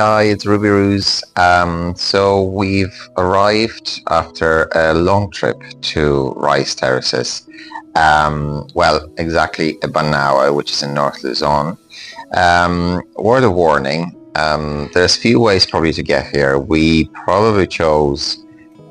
Hi, it's Ruby Ruse. So we've arrived after a long trip to Rice Terraces. Exactly Banaue, which is in North Luzon. Word of warning, there's few ways probably to get here. We probably chose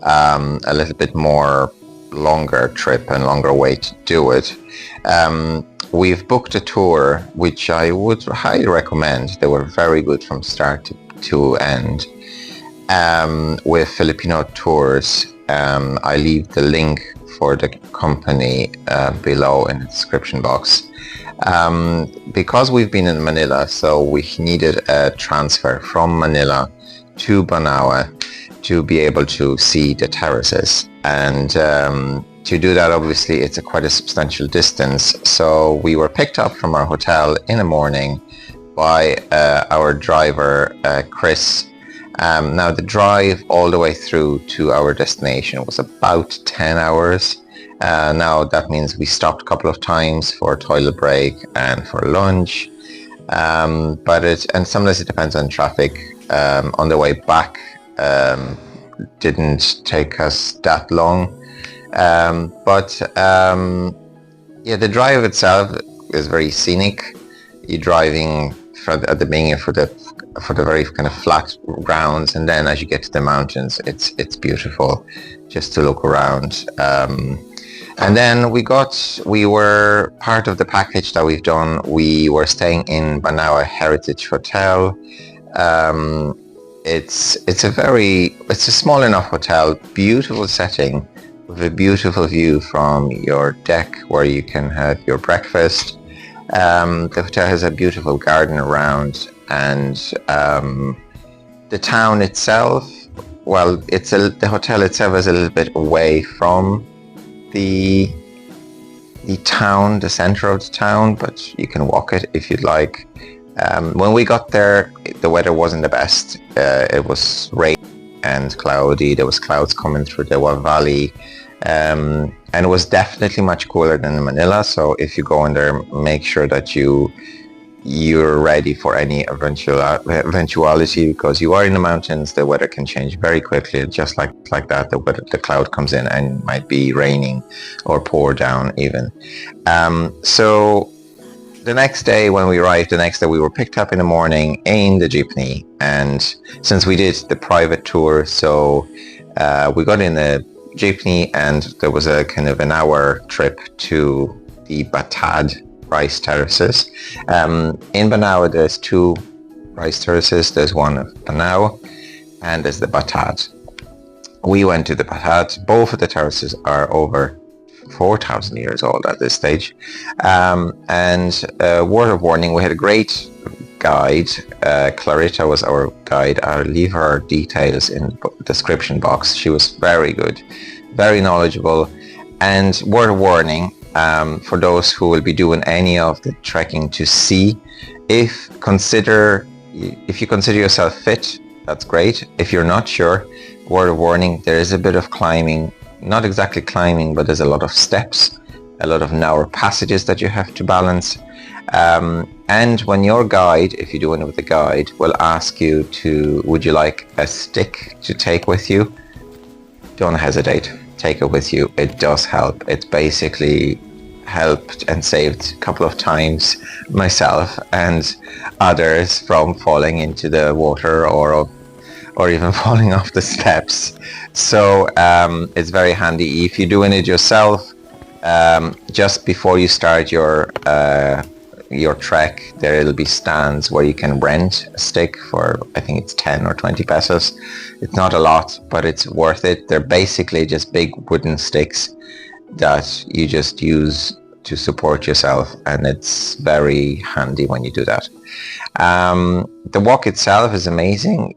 a little bit more longer trip and longer way to do it. We've booked a tour, which I would highly recommend. They were very good from start to end. With Filipino Tours, I leave the link for the company below in the description box. Because we've been in Manila, so we needed a transfer from Manila to Banaue to be able to see the terraces. And to do that, obviously, it's quite a substantial distance. So we were picked up from our hotel in the morning by our driver, Chris. Now, the drive all the way through to our destination was about 10 hours. Now, that means we stopped a couple of times for a toilet break and for lunch. And sometimes it depends on traffic. On the way back, didn't take us that long. The drive itself is very scenic. You're driving at the beginning for the very kind of flat grounds, and then as you get to the mountains, it's beautiful just to look around. And then we were part of the package that we've done. We were staying in Banaue Heritage Hotel. It's a small enough hotel, beautiful setting with a beautiful view from your deck where you can have your breakfast. The hotel has a beautiful garden around, and the town itself, the hotel itself is a little bit away from the town, the center of the town, but you can walk it if you'd like. When we got there, the weather wasn't the best. It was rainy and cloudy. There was clouds coming through the valley. And it was definitely much cooler than in Manila. So if you go in there, make sure that you're ready for any eventuality, because you are in the mountains. The weather can change very quickly, just like that. The cloud comes in and it might be raining or pour down even. So the next day when we arrived, we were picked up in the morning in the jeepney, and since we did the private tour, so we got in the jeepney, and there was a kind of an hour trip to the Batad Rice Terraces. In Banaue, there's two rice terraces. There's one of Banaue, and there's the Batad. We went to the Batad. Both of the terraces are over 4,000 years old at this stage. Word of warning, we had a great guide. Clarita was our guide. I'll leave her details in the description box. She was very good, very knowledgeable. And word of warning, for those who will be doing any of the trekking to sea, if you consider yourself fit, that's great. If you're not sure, word of warning, there is a bit of climbing. Not exactly climbing, but there's a lot of steps, a lot of narrow passages that you have to balance. And when your guide, if you're doing it with a guide, will ask you would you like a stick to take with you? Don't hesitate. Take it with you. It does help. It's basically helped and saved a couple of times myself and others from falling into the water or even falling off the steps. So it's very handy. If you're doing it yourself, just before you start your trek, there'll be stands where you can rent a stick for, I think it's 10 or 20 pesos. It's not a lot, but it's worth it. They're basically just big wooden sticks that you just use to support yourself, and it's very handy when you do that. The walk itself is amazing.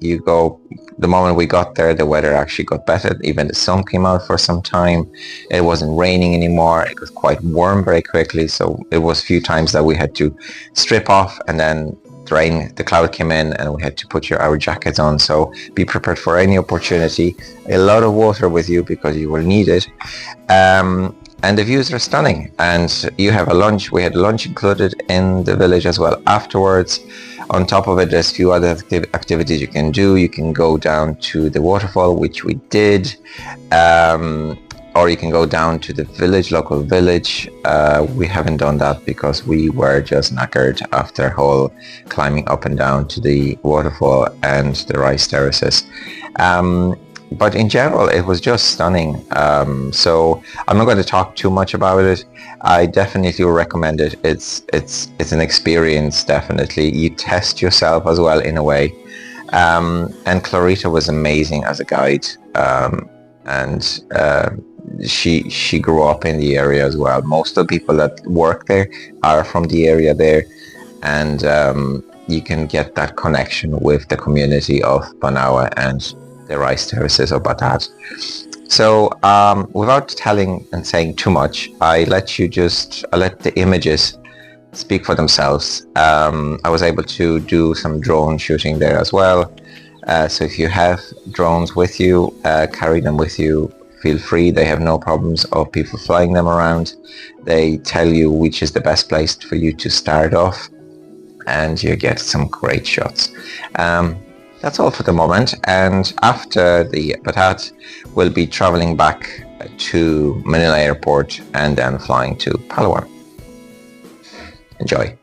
The moment we got there, the weather actually got better. Even the sun came out for some time. It wasn't raining anymore. It was quite warm very quickly. So it was a few times that we had to strip off, and then the cloud came in and we had to put our jackets on. So be prepared for any opportunity. A lot of water with you because you will need it. and the views are stunning. And you have a lunch. We had lunch included in the village as well afterwards. On top of it, there's a few other activities you can do. You can go down to the waterfall, which we did, or you can go down to the village, local village. We haven't done that because we were just knackered after whole climbing up and down to the waterfall and the rice terraces. But in general, it was just stunning. So I'm not going to talk too much about it. I definitely recommend it. It's an experience, definitely. You test yourself as well in a way. And Clarita was amazing as a guide. And she grew up in the area as well. Most of the people that work there are from the area there. And you can get that connection with the community of Banaue and the rice terraces of Batad. So without telling and saying too much, I let the images speak for themselves. I was able to do some drone shooting there as well. So if you have drones with you, carry them with you. Feel free. They have no problems of people flying them around. They tell you which is the best place for you to start off, and you get some great shots. That's all for the moment, and after the Batad, we'll be traveling back to Manila Airport and then flying to Palawan. Enjoy.